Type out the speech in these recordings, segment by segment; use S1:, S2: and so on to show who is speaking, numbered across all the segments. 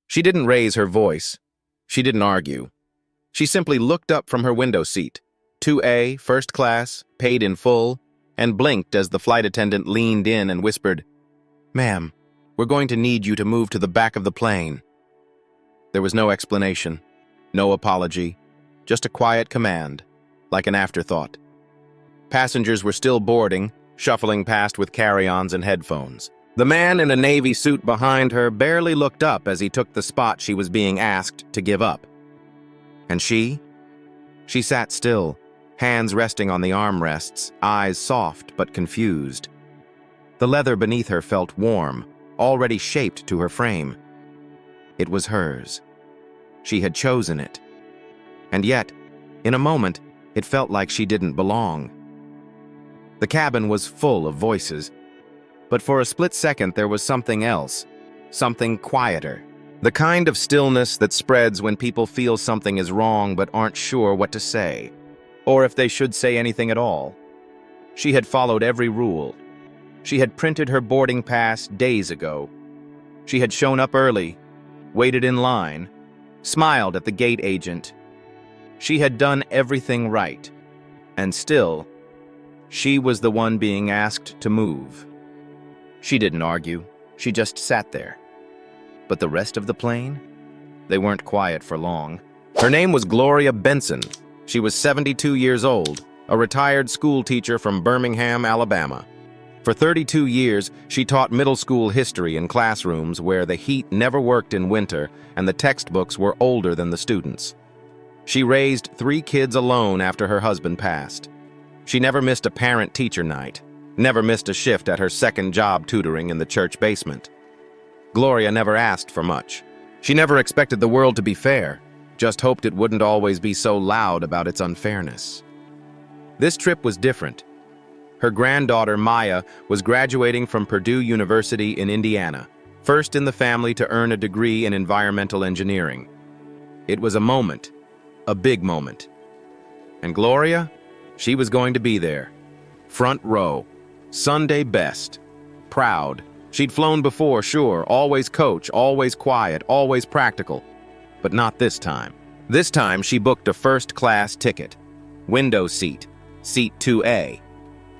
S1: She didn't raise her voice. She didn't argue. She simply looked up from her window seat, 2A, first class, paid in full, and blinked as the flight attendant leaned in and whispered, "Ma'am, we're going to need you to move to the back of the plane." There was no explanation, no apology, just a quiet command, like an afterthought. Passengers were still boarding, shuffling past with carry-ons and headphones. The man in a navy suit behind her barely looked up as he took the spot she was being asked to give up. And she? She sat still, hands resting on the armrests, eyes soft but confused. The leather beneath her felt warm, already shaped to her frame. It was hers. She had chosen it. And yet, in a moment, it felt like she didn't belong. The cabin was full of voices, but for a split second there was something else, something quieter. The kind of stillness that spreads when people feel something is wrong but aren't sure what to say, or if they should say anything at all. She had followed every rule. She had printed her boarding pass days ago. She had shown up early, waited in line, smiled at the gate agent. She had done everything right, and still, she was the one being asked to move. She didn't argue, she just sat there. But the rest of the plane? They weren't quiet for long. Her name was Gloria Benson. She was 72 years old, a retired school teacher from Birmingham, Alabama. For 32 years, she taught middle school history in classrooms where the heat never worked in winter and the textbooks were older than the students. She raised 3 kids alone after her husband passed. She never missed a parent-teacher night, never missed a shift at her second job tutoring in the church basement. Gloria never asked for much. She never expected the world to be fair, just hoped it wouldn't always be so loud about its unfairness. This trip was different. Her granddaughter, Maya, was graduating from Purdue University in Indiana, first in the family to earn a degree in environmental engineering. It was a moment, a big moment. And Gloria? She was going to be there. Front row. Sunday best. Proud. She'd flown before, sure, always coach, always quiet, always practical. But not this time. This time she booked a first-class ticket. Window seat. Seat 2A.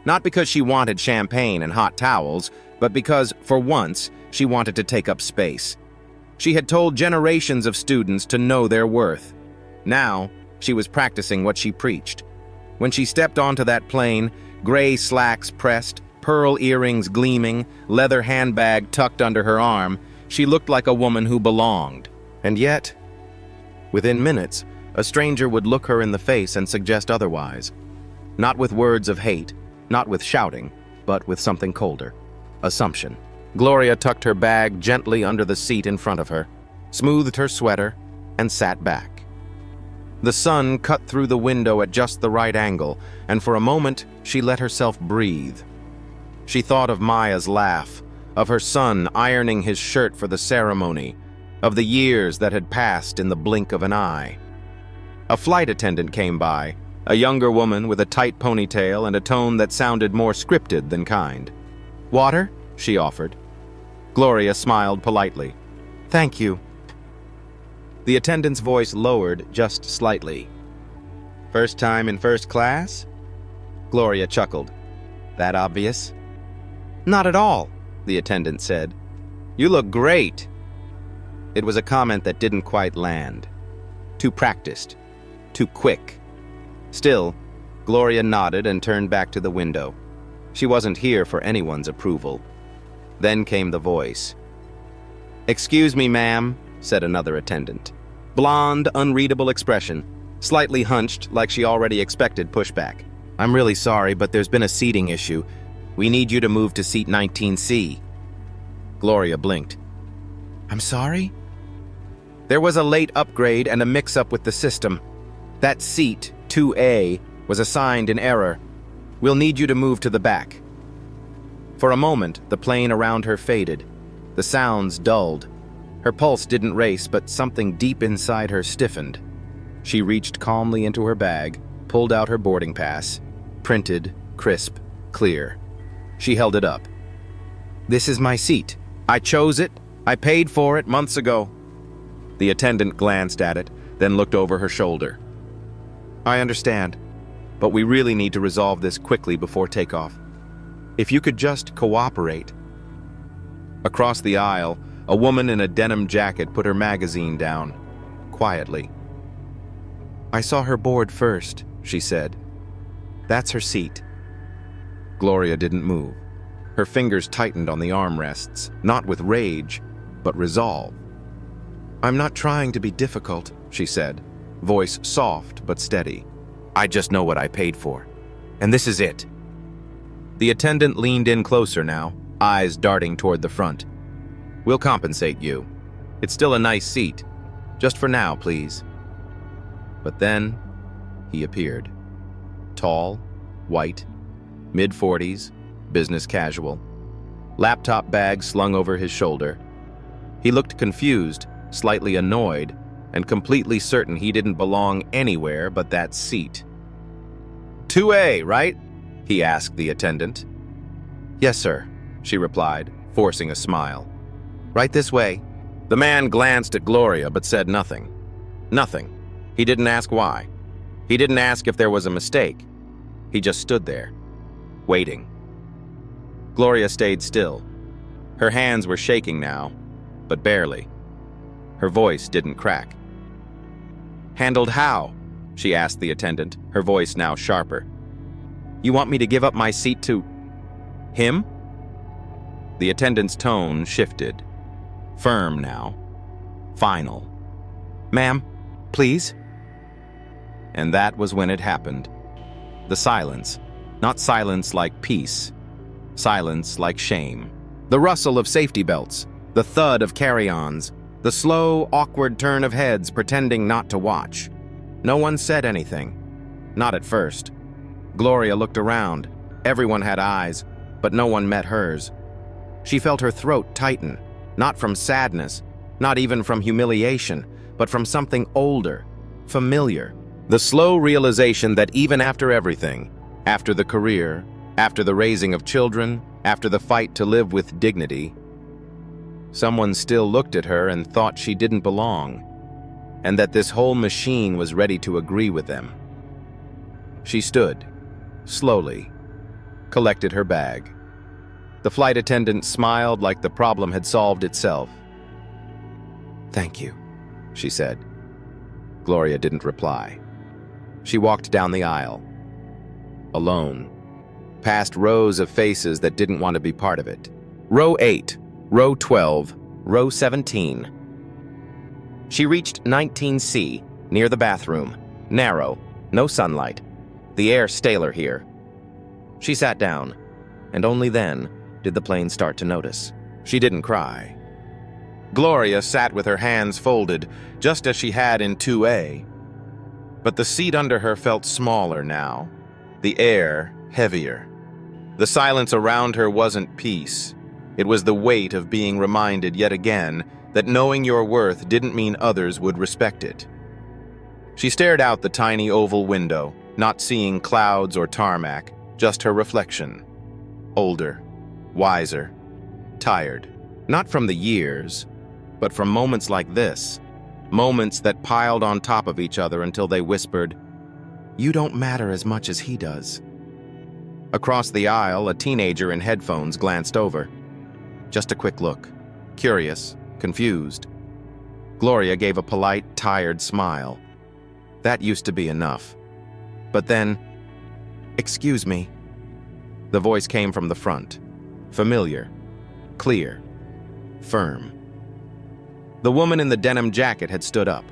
S1: Not because she wanted champagne and hot towels, but because, for once, she wanted to take up space. She had told generations of students to know their worth. Now, she was practicing what she preached. When she stepped onto that plane, gray slacks pressed, pearl earrings gleaming, leather handbag tucked under her arm, she looked like a woman who belonged. And yet, within minutes, a stranger would look her in the face and suggest otherwise. Not with words of hate, not with shouting, but with something colder. Assumption. Gloria tucked her bag gently under the seat in front of her, smoothed her sweater, and sat back. The sun cut through the window at just the right angle, and for a moment she let herself breathe. She thought of Maya's laugh, of her son ironing his shirt for the ceremony, of the years that had passed in the blink of an eye. A flight attendant came by, a younger woman with a tight ponytail and a tone that sounded more scripted than kind. "Water?" she offered. Gloria smiled politely. "Thank you." The attendant's voice lowered just slightly. "First time in first class?" Gloria chuckled. "That obvious?" "Not at all," the attendant said. "You look great." It was a comment that didn't quite land. Too practiced. Too quick. Still, Gloria nodded and turned back to the window. She wasn't here for anyone's approval. Then came the voice. "Excuse me, ma'am," said another attendant. Blonde, unreadable expression, slightly hunched like she already expected pushback. "I'm really sorry, but there's been a seating issue. We need you to move to seat 19C. Gloria blinked. "I'm sorry?" "There was a late upgrade and a mix-up with the system. That seat, 2A, was assigned in error. We'll need you to move to the back." For a moment, the plane around her faded. The sounds dulled. Her pulse didn't race, but something deep inside her stiffened. She reached calmly into her bag, pulled out her boarding pass, printed, crisp, clear. She held it up. "This is my seat. I chose it. I paid for it months ago." The attendant glanced at it, then looked over her shoulder. I understand, but we really need to resolve this quickly before takeoff. If you could just cooperate. Across the aisle, a woman in a denim jacket put her magazine down, quietly. I saw her board first, she said. That's her seat. Gloria didn't move. Her fingers tightened on the armrests, not with rage, but resolve. I'm not trying to be difficult, she said, voice soft but steady. I just know what I paid for, and this is it. The attendant leaned in closer now, eyes darting toward the front. We'll compensate you. It's still a nice seat. Just for now, please. But then, he appeared. Tall, white, mid-40s, business casual. Laptop bag slung over his shoulder. He looked confused, slightly annoyed, and completely certain he didn't belong anywhere but that seat. 2A, right? He asked the attendant. Yes, sir, she replied, forcing a smile. Right this way. The man glanced at Gloria but said nothing. Nothing. He didn't ask why. He didn't ask if there was a mistake. He just stood there, waiting. Gloria stayed still. Her hands were shaking now, but barely. Her voice didn't crack. Handled how? She asked the attendant, her voice now sharper. You want me to give up my seat to him? The attendant's tone shifted. Firm now. Final. Ma'am, please? And that was when it happened. The silence. Not silence like peace. Silence like shame. The rustle of safety belts. The thud of carry-ons. The slow, awkward turn of heads pretending not to watch. No one said anything. Not at first. Gloria looked around. Everyone had eyes, but no one met hers. She felt her throat tighten, not from sadness, not even from humiliation, but from something older, familiar. The slow realization that even after everything, after the career, after the raising of children, after the fight to live with dignity, someone still looked at her and thought she didn't belong, and that this whole machine was ready to agree with them. She stood, slowly, collected her bag. The flight attendant smiled like the problem had solved itself. Thank you, she said. Gloria didn't reply. She walked down the aisle, alone, past rows of faces that didn't want to be part of it. Row 8, row 12, row 17. She reached 19C, near the bathroom. Narrow, no sunlight. The air staler here. She sat down, and only then did the plane start to notice. She didn't cry. Gloria sat with her hands folded, just as she had in 2A. But the seat under her felt smaller now, the air heavier. The silence around her wasn't peace. It was the weight of being reminded yet again that knowing your worth didn't mean others would respect it. She stared out the tiny oval window, not seeing clouds or tarmac, just her reflection. Older, wiser, tired. Not from the years, but from moments like this. Moments that piled on top of each other until they whispered, "You don't matter as much as he does." Across the aisle, a teenager in headphones glanced over. Just a quick look. Curious, confused. Gloria gave a polite, tired smile. That used to be enough. But then, "Excuse me." The voice came from the front. Familiar, clear, firm. The woman in the denim jacket had stood up.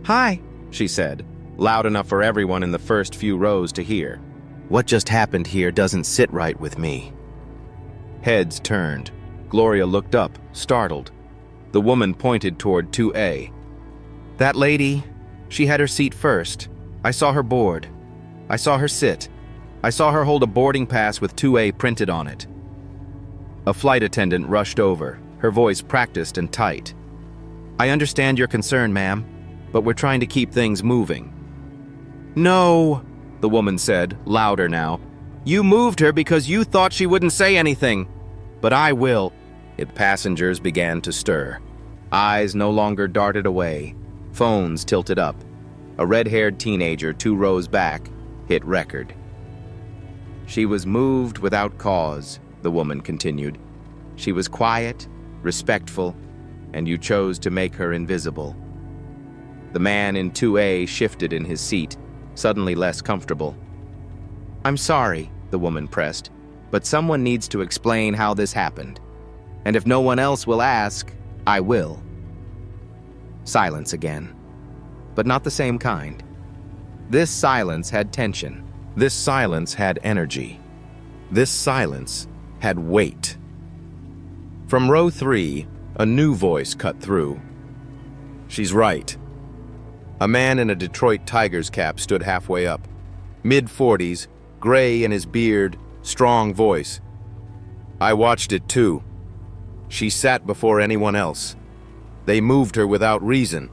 S1: "Hi," she said, loud enough for everyone in the first few rows to hear. "What just happened here doesn't sit right with me." Heads turned. Gloria looked up, startled. The woman pointed toward 2A. "That lady, she had her seat first. I saw her board. I saw her sit. I saw her hold a boarding pass with 2A printed on it." A flight attendant rushed over, her voice practiced and tight. "I understand your concern, ma'am, but we're trying to keep things moving." "No," the woman said, louder now. "You moved her because you thought she wouldn't say anything. But I will." Passengers began to stir. Eyes no longer darted away, phones tilted up. A red-haired teenager 2 rows back hit record. She was moved without cause, the woman continued. She was quiet, respectful, and you chose to make her invisible. The man in 2A shifted in his seat, suddenly less comfortable. I'm sorry, the woman pressed, but someone needs to explain how this happened. And if no one else will ask, I will. Silence again, but not the same kind. This silence had tension. This silence had energy. This silence had weight. From row 3, a new voice cut through. She's right. A man in a Detroit Tigers cap stood halfway up. Mid-40s, gray in his beard, strong voice. I watched it too. She sat before anyone else. They moved her without reason,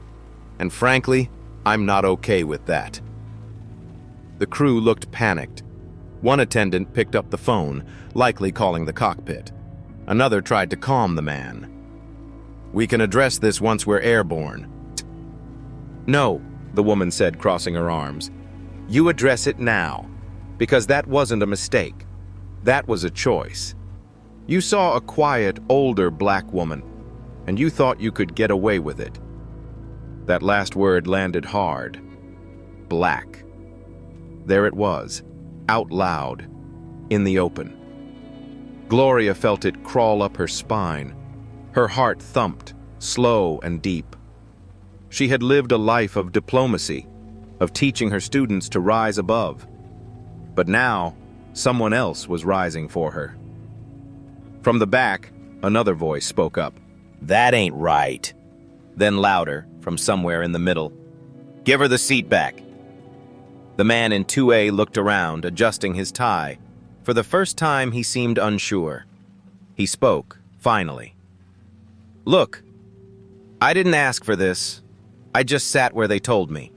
S1: and frankly, I'm not okay with that. The crew looked panicked. One attendant picked up the phone, likely calling the cockpit. Another tried to calm the man. We can address this once we're airborne. No, the woman said, crossing her arms. You address it now, because that wasn't a mistake. That was a choice. You saw a quiet, older black woman, and you thought you could get away with it. That last word landed hard. Black. There it was, out loud, in the open. Gloria felt it crawl up her spine. Her heart thumped, slow and deep. She had lived a life of diplomacy, of teaching her students to rise above. But now, someone else was rising for her. From the back, another voice spoke up. That ain't right. Then louder, from somewhere in the middle. Give her the seat back. The man in 2A looked around, adjusting his tie. For the first time, he seemed unsure. He spoke, finally. Look, I didn't ask for this. I just sat where they told me.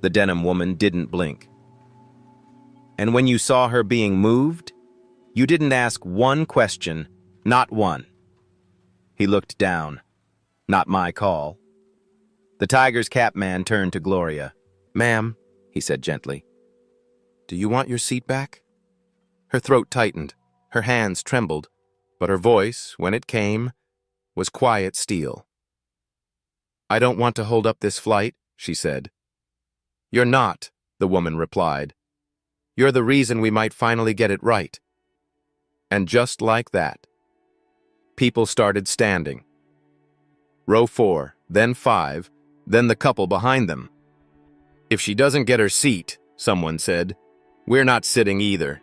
S1: The denim woman didn't blink. And when you saw her being moved, you didn't ask one question, not one. He looked down. Not my call. The Tigers cap man turned to Gloria. Ma'am, he said gently, do you want your seat back? Her throat tightened, her hands trembled, but her voice, when it came, was quiet steel. I don't want to hold up this flight, she said. You're not, the woman replied. You're the reason we might finally get it right. And just like that, people started standing. Row 4, then 5, then the couple behind them. If she doesn't get her seat, someone said, we're not sitting either.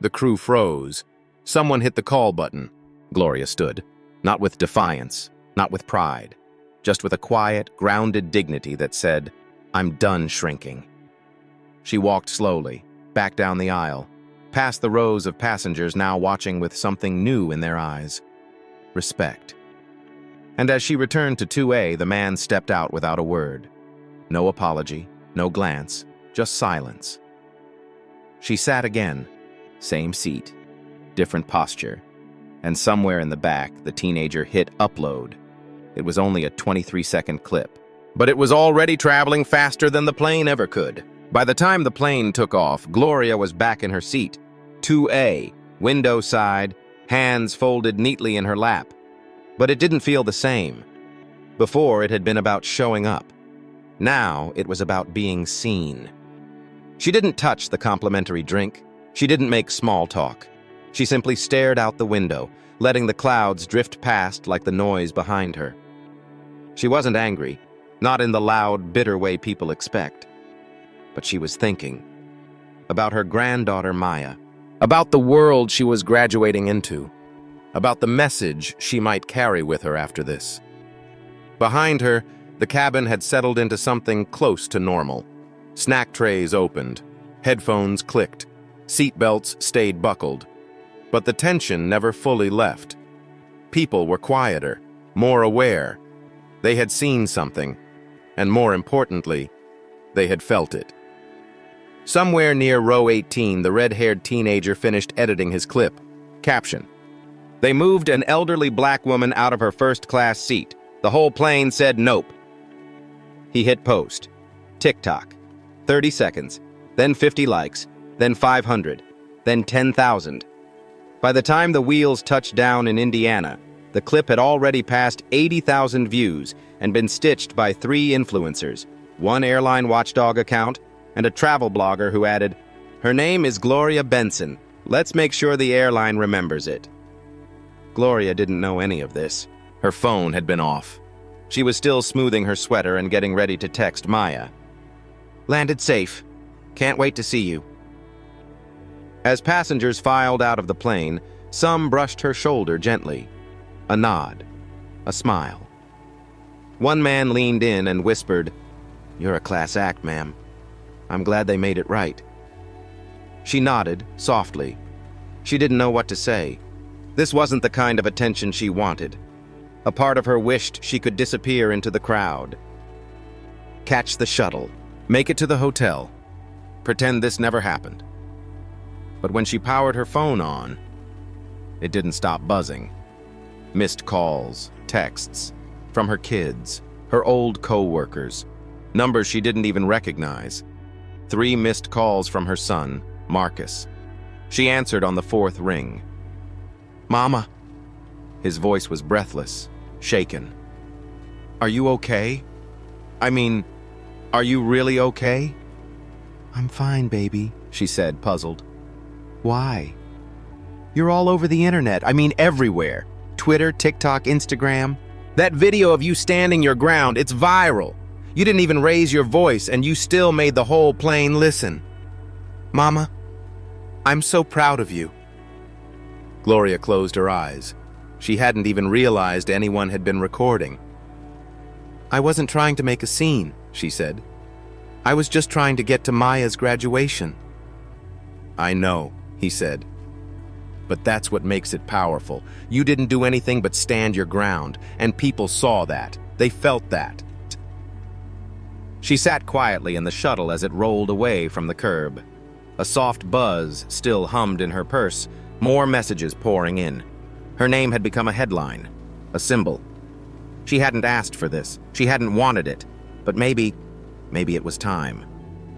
S1: The crew froze. Someone hit the call button. Gloria stood, not with defiance, not with pride, just with a quiet, grounded dignity that said, I'm done shrinking. She walked slowly, back down the aisle, past the rows of passengers now watching with something new in their eyes. Respect. And as she returned to 2A, the man stepped out without a word. No apology, no glance, just silence. She sat again, same seat, different posture, and somewhere in the back, the teenager hit upload. It was only a 23-second clip, but it was already traveling faster than the plane ever could. By the time the plane took off, Gloria was back in her seat, 2A, window side, hands folded neatly in her lap. But it didn't feel the same. Before, it had been about showing up. Now, it was about being seen. She didn't touch the complimentary drink. She didn't make small talk. She simply stared out the window, letting the clouds drift past like the noise behind her. She wasn't angry, not in the loud, bitter way people expect. But she was thinking about her granddaughter Maya, about the world she was graduating into, about the message she might carry with her after this. Behind her, the cabin had settled into something close to normal. Snack trays opened, headphones clicked, seatbelts stayed buckled. But the tension never fully left. People were quieter, more aware. They had seen something, and more importantly, they had felt it. Somewhere near row 18, the red-haired teenager finished editing his clip. Caption: They moved an elderly black woman out of her first-class seat. The whole plane said nope. He hit post. Tick-tock. 30 seconds, then 50 likes, then 500, then 10,000. By the time the wheels touched down in Indiana, the clip had already passed 80,000 views and been stitched by 3 influencers, one airline watchdog account, and a travel blogger who added, "Her name is Gloria Benson. Let's make sure the airline remembers it." Gloria didn't know any of this. Her phone had been off. She was still smoothing her sweater and getting ready to text Maya. "Landed safe. Can't wait to see you." As passengers filed out of the plane, some brushed her shoulder gently. A nod. A smile. One man leaned in and whispered, "You're a class act, ma'am. I'm glad they made it right." She nodded, softly. She didn't know what to say. This wasn't the kind of attention she wanted. A part of her wished she could disappear into the crowd. Catch the shuttle. Make it to the hotel. Pretend this never happened. But when she powered her phone on, it didn't stop buzzing. Missed calls, texts, from her kids, her old co-workers, numbers she didn't even recognize. 3 missed calls from her son, Marcus. She answered on the 4th ring. "Mama." His voice was breathless, shaken. "Are you okay? I mean, are you really okay?" "I'm fine, baby," she said, puzzled. "Why?" "You're all over the internet. I mean, everywhere. Twitter, TikTok, Instagram. That video of you standing your ground, it's viral. You didn't even raise your voice, and you still made the whole plane listen. Mama, I'm so proud of you." Gloria closed her eyes. She hadn't even realized anyone had been recording. "I wasn't trying to make a scene," she said. "I was just trying to get to Maya's graduation." "I know," he said. "But that's what makes it powerful. You didn't do anything but stand your ground, and people saw that. They felt that." She sat quietly in the shuttle as it rolled away from the curb. A soft buzz still hummed in her purse, more messages pouring in. Her name had become a headline, a symbol. She hadn't asked for this. She hadn't wanted it. But maybe it was time.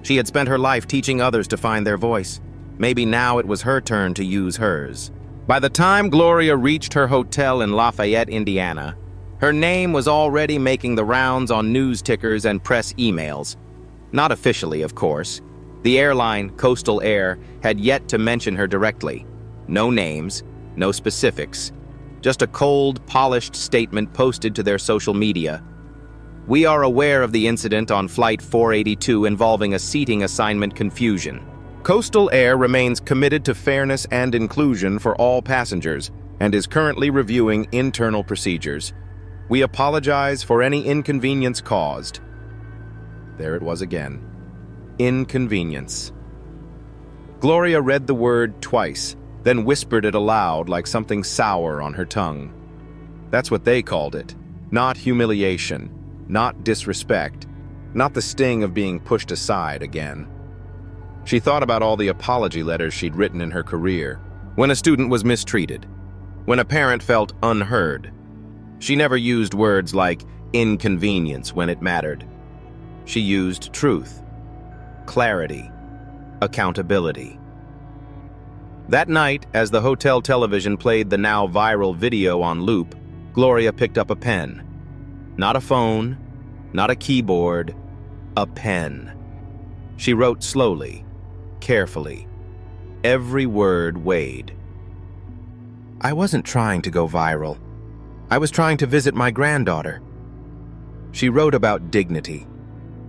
S1: She had spent her life teaching others to find their voice. Maybe now it was her turn to use hers. By the time Gloria reached her hotel in Lafayette, Indiana, her name was already making the rounds on news tickers and press emails. Not officially, of course. The airline, Coastal Air, had yet to mention her directly. No names, no specifics. Just a cold, polished statement posted to their social media. "We are aware of the incident on Flight 482 involving a seating assignment confusion. Coastal Air remains committed to fairness and inclusion for all passengers and is currently reviewing internal procedures. We apologize for any inconvenience caused." There it was again. Inconvenience. Gloria read the word twice, then whispered it aloud like something sour on her tongue. That's what they called it. Not humiliation, not disrespect, not the sting of being pushed aside again. She thought about all the apology letters she'd written in her career. When a student was mistreated. When a parent felt unheard. She never used words like inconvenience when it mattered. She used truth, clarity, accountability. That night, as the hotel television played the now viral video on loop, Gloria picked up a pen. Not a phone, not a keyboard, a pen. She wrote slowly, carefully. Every word weighed. "I wasn't trying to go viral. I was trying to visit my granddaughter." She wrote about dignity,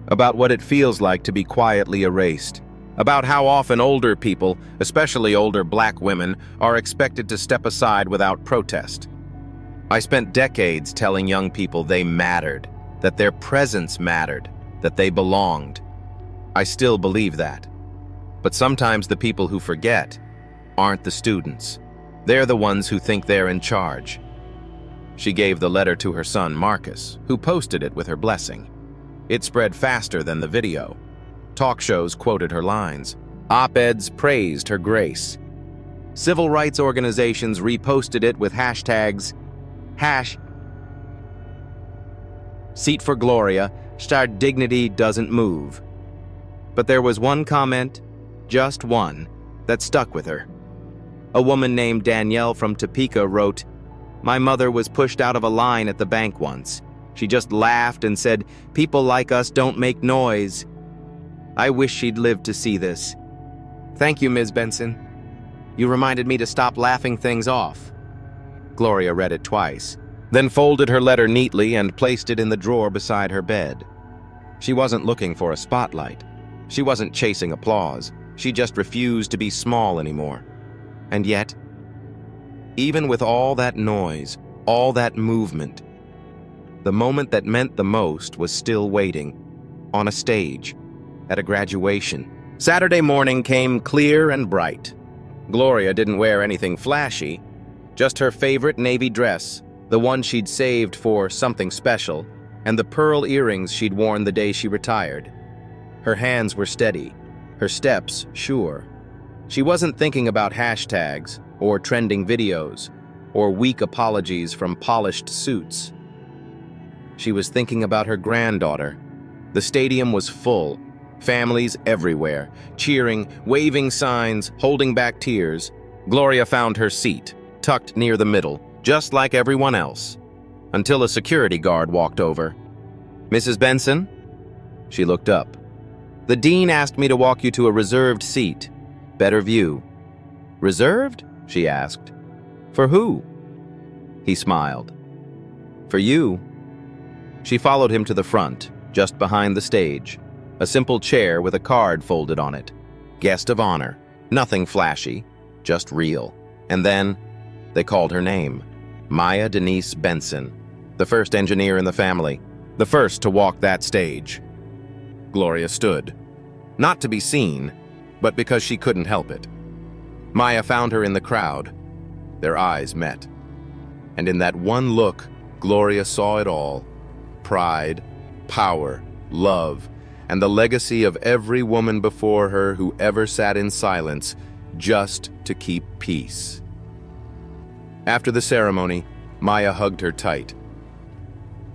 S1: about what it feels like to be quietly erased, about how often older people, especially older black women, are expected to step aside without protest. "I spent decades telling young people they mattered, that their presence mattered, that they belonged. I still believe that. But sometimes the people who forget aren't the students. They're the ones who think they're in charge." She gave the letter to her son, Marcus, who posted it with her blessing. It spread faster than the video. Talk shows quoted her lines. Op-eds praised her grace. Civil rights organizations reposted it with hashtags Seat for Gloria, star dignity doesn't move. But there was one comment, just one, that stuck with her. A woman named Danielle from Topeka wrote, "My mother was pushed out of a line at the bank once. She just laughed and said, 'People like us don't make noise.' I wish she'd lived to see this. Thank you, Ms. Benson. You reminded me to stop laughing things off." Gloria read it twice, then folded her letter neatly and placed it in the drawer beside her bed. She wasn't looking for a spotlight. She wasn't chasing applause. She just refused to be small anymore. And yet, even with all that noise, all that movement, the moment that meant the most was still waiting, on a stage, at a graduation. Saturday morning came clear and bright. Gloria didn't wear anything flashy, just her favorite navy dress, the one she'd saved for something special, and the pearl earrings she'd worn the day she retired. Her hands were steady, her steps sure. She wasn't thinking about hashtags, or trending videos, or weak apologies from polished suits. She was thinking about her granddaughter. The stadium was full, families everywhere, cheering, waving signs, holding back tears. Gloria found her seat, tucked near the middle, just like everyone else, until a security guard walked over. "Mrs. Benson?" She looked up. "The dean asked me to walk you to a reserved seat. Better view." "Reserved?" she asked. "For who?" He smiled. "For you." She followed him to the front, just behind the stage. A simple chair with a card folded on it. Guest of honor. Nothing flashy, just real. And then, they called her name. Maya Denise Benson, the first engineer in the family, the first to walk that stage. Gloria stood. Not to be seen, but because she couldn't help it. Maya found her in the crowd. Their eyes met. And in that one look, Gloria saw it all. Pride, power, love, and the legacy of every woman before her who ever sat in silence just to keep peace. After the ceremony, Maya hugged her tight.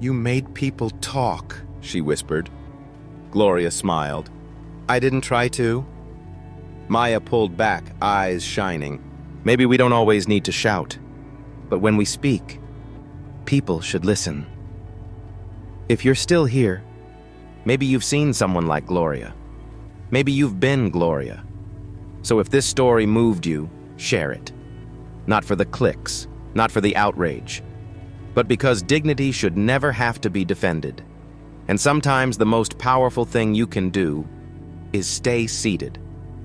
S1: "You made people talk," she whispered. Gloria smiled. "I didn't try to." Maya pulled back, eyes shining. "Maybe we don't always need to shout, but when we speak, people should listen. If you're still here, maybe you've seen someone like Gloria. Maybe you've been Gloria. So if this story moved you, share it. Not for the clicks, not for the outrage, but because dignity should never have to be defended. And sometimes the most powerful thing you can do is stay seated.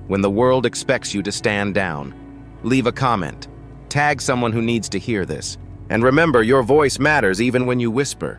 S1: When the world expects you to stand down, leave a comment, tag someone who needs to hear this, and remember your voice matters even when you whisper.